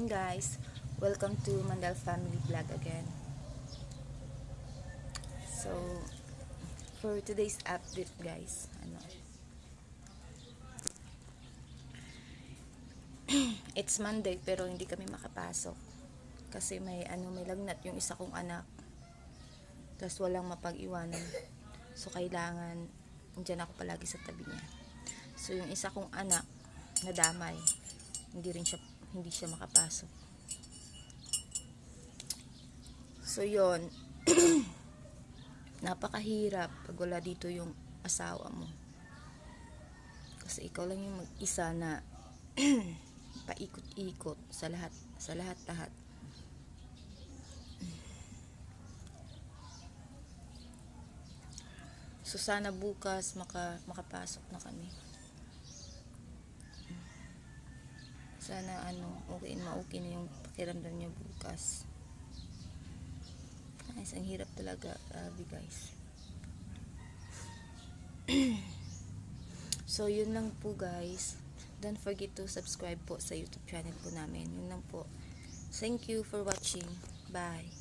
morning guys, welcome to Mandal Family Vlog again. So for today's update guys, it's Monday pero hindi kami makapasok kasi may lagnat yung isa kong anak, tapos walang mapag-iwanan, so kailangan nandiyan ako palagi sa tabi niya. So yung isa kong anak nadamay, hindi siya makapasok. So yon napakahirap pag wala dito yung asawa mo, kasi ikaw lang yung mag-isa na paikot-ikot sa lahat. So sana bukas makapasok na kami. Sana okay na yung pakiramdam niya bukas. Guys, ang hirap talaga, guys. So yun lang po guys. Don't forget to subscribe po sa YouTube channel po namin. Yun lang po. Thank you for watching. Bye.